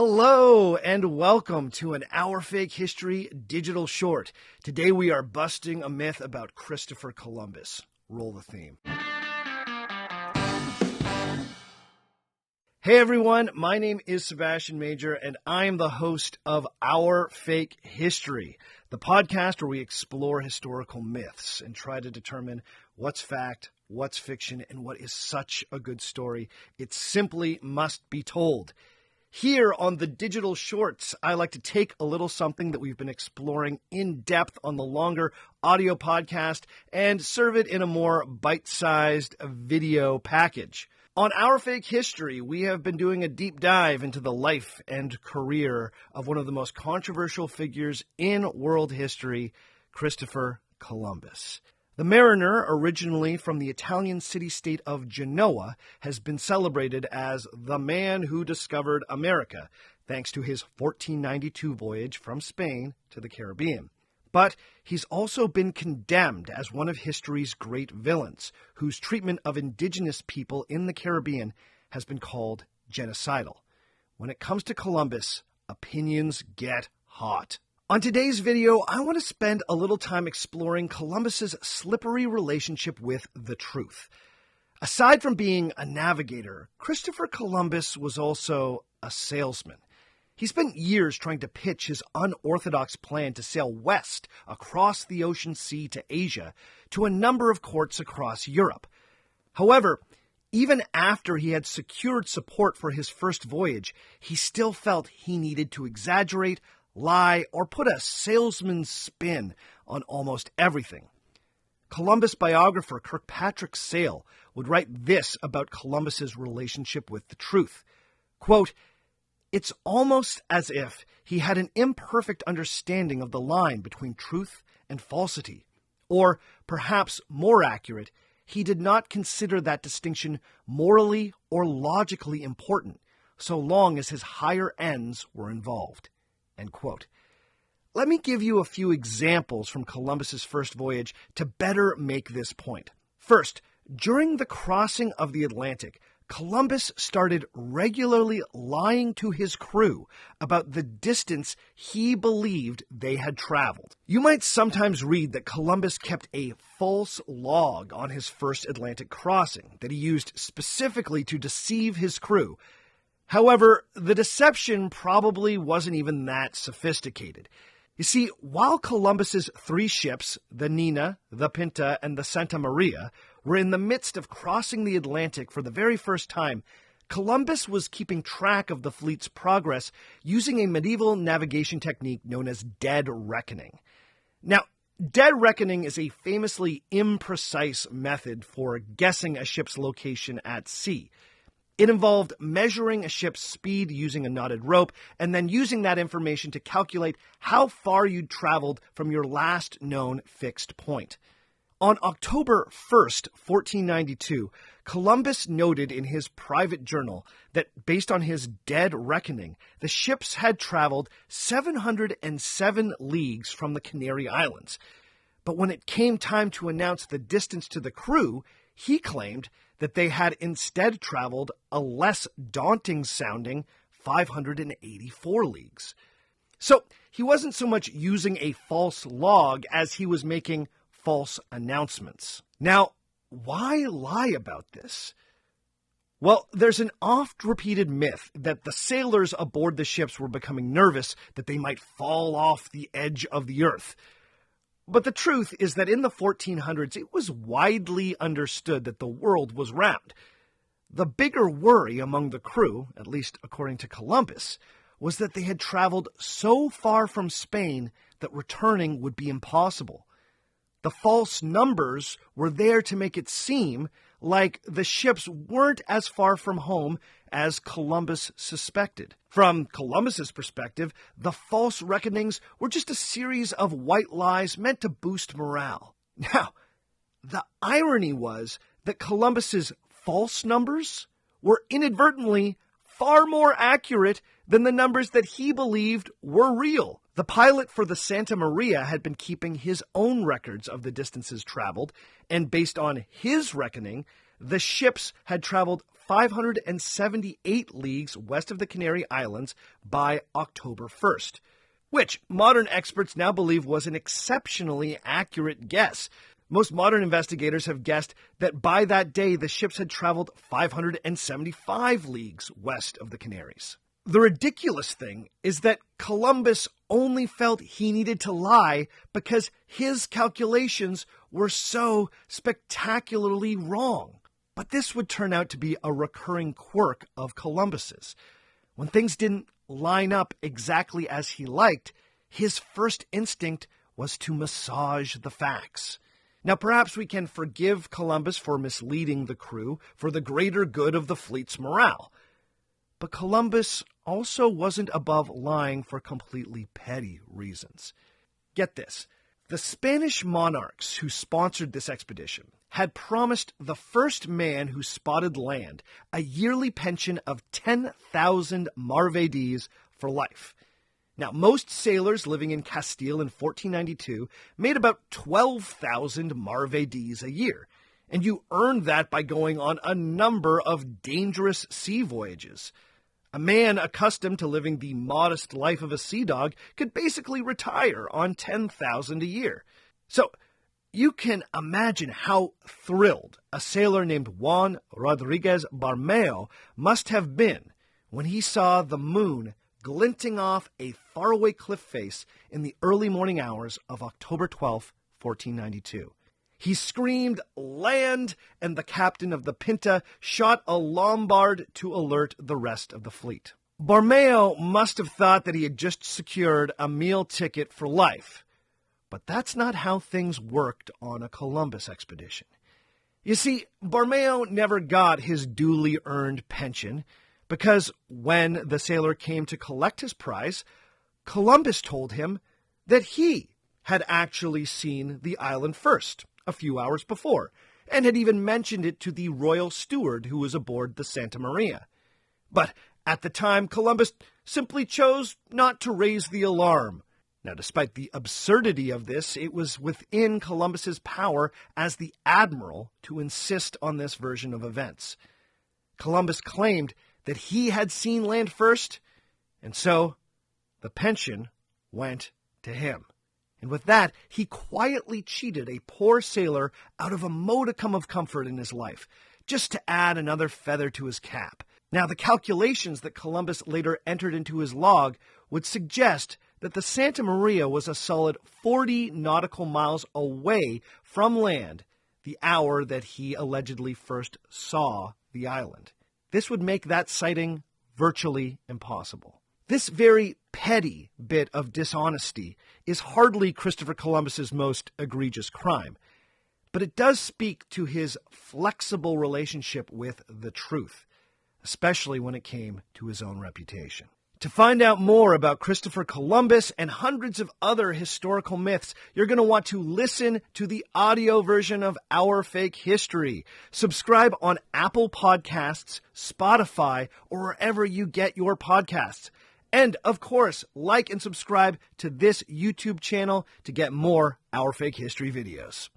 Hello and welcome to an Our Fake History digital short. Today we are busting a myth about Christopher Columbus. Roll the theme. Hey everyone, my name is Sebastian Major and I am the host of Our Fake History, the podcast where we explore historical myths and try to determine what's fact, what's fiction, and what is such a good story. It simply must be told. Here on the digital shorts, I like to take a little something that we've been exploring in depth on the longer audio podcast and serve it in a more bite-sized video package. On Our Fake History, we have been doing a deep dive into the life and career of one of the most controversial figures in world history, Christopher Columbus. The mariner, originally from the Italian city-state of Genoa, has been celebrated as the man who discovered America, thanks to his 1492 voyage from Spain to the Caribbean. But he's also been condemned as one of history's great villains, whose treatment of indigenous people in the Caribbean has been called genocidal. When it comes to Columbus, opinions get hot. On today's video, I want to spend a little time exploring Columbus's slippery relationship with the truth. Aside from being a navigator, Christopher Columbus was also a salesman. He spent years trying to pitch his unorthodox plan to sail west across the ocean sea to Asia to a number of courts across Europe. However, even after he had secured support for his first voyage, he still felt he needed to exaggerate, lie, or put a salesman's spin on almost everything. Columbus biographer Kirkpatrick Sale would write this about Columbus's relationship with the truth. Quote, "It's almost as if he had an imperfect understanding of the line between truth and falsity. Or, perhaps more accurate, he did not consider that distinction morally or logically important, so long as his higher ends were involved." End quote. Let me give you a few examples from Columbus's first voyage to better make this point. First, during the crossing of the Atlantic, Columbus started regularly lying to his crew about the distance he believed they had traveled. You might sometimes read that Columbus kept a false log on his first Atlantic crossing that he used specifically to deceive his crew. However, the deception probably wasn't even that sophisticated. You see, while Columbus's three ships, the Nina, the Pinta, and the Santa Maria, were in the midst of crossing the Atlantic for the very first time, Columbus was keeping track of the fleet's progress using a medieval navigation technique known as dead reckoning. Now, dead reckoning is a famously imprecise method for guessing a ship's location at sea. It involved measuring a ship's speed using a knotted rope and then using that information to calculate how far you'd traveled from your last known fixed point. On October 1st, 1492, Columbus noted in his private journal that based on his dead reckoning, the ships had traveled 707 leagues from the Canary Islands. But when it came time to announce the distance to the crew, he claimed that they had instead traveled a less daunting-sounding 584 leagues. So he wasn't so much using a false log as he was making false announcements. Now, why lie about this? Well, there's an oft-repeated myth that the sailors aboard the ships were becoming nervous that they might fall off the edge of the earth. But the truth is that in the 1400s, it was widely understood that the world was round. The bigger worry among the crew, at least according to Columbus, was that they had traveled so far from Spain that returning would be impossible. The false numbers were there to make it seem like the ships weren't as far from home as Columbus suspected. From Columbus's perspective, the false reckonings were just a series of white lies meant to boost morale. Now, the irony was that Columbus's false numbers were inadvertently far more accurate than the numbers that he believed were real. The pilot for the Santa Maria had been keeping his own records of the distances traveled, and based on his reckoning, the ships had traveled 578 leagues west of the Canary Islands by October 1st, which modern experts now believe was an exceptionally accurate guess. Most modern investigators have guessed that by that day the ships had traveled 575 leagues west of the Canaries. The ridiculous thing is that Columbus only felt he needed to lie because his calculations were so spectacularly wrong. But this would turn out to be a recurring quirk of Columbus's. When things didn't line up exactly as he liked, his first instinct was to massage the facts. Now, perhaps we can forgive Columbus for misleading the crew for the greater good of the fleet's morale. But Columbus also wasn't above lying for completely petty reasons. Get this. The Spanish monarchs who sponsored this expedition had promised the first man who spotted land a yearly pension of 10,000 maravedis for life. Now, most sailors living in Castile in 1492 made about 12,000 maravedis a year, and you earned that by going on a number of dangerous sea voyages. A man accustomed to living the modest life of a sea dog could basically retire on 10,000 a year. So, you can imagine how thrilled a sailor named Juan Rodriguez Barmeo must have been when he saw the moon glinting off a faraway cliff face in the early morning hours of October 12, 1492. He screamed, "Land!" and the captain of the Pinta shot a lombard to alert the rest of the fleet. Barmeo must have thought that he had just secured a meal ticket for life. But that's not how things worked on a Columbus expedition. You see, Barmeo never got his duly earned pension because when the sailor came to collect his prize, Columbus told him that he had actually seen the island first, a few hours before, and had even mentioned it to the royal steward who was aboard the Santa Maria. But at the time, Columbus simply chose not to raise the alarm. Now, despite the absurdity of this, it was within Columbus's power as the admiral to insist on this version of events. Columbus claimed that he had seen land first, and so the pension went to him. And with that, he quietly cheated a poor sailor out of a modicum of comfort in his life, just to add another feather to his cap. Now, the calculations that Columbus later entered into his log would suggest that the Santa Maria was a solid 40 nautical miles away from land the hour that he allegedly first saw the island. This would make that sighting virtually impossible. This very petty bit of dishonesty is hardly Christopher Columbus's most egregious crime, but it does speak to his flexible relationship with the truth, especially when it came to his own reputation. To find out more about Christopher Columbus and hundreds of other historical myths, you're going to want to listen to the audio version of Our Fake History. Subscribe on Apple Podcasts, Spotify, or wherever you get your podcasts. And, of course, like and subscribe to this YouTube channel to get more Our Fake History videos.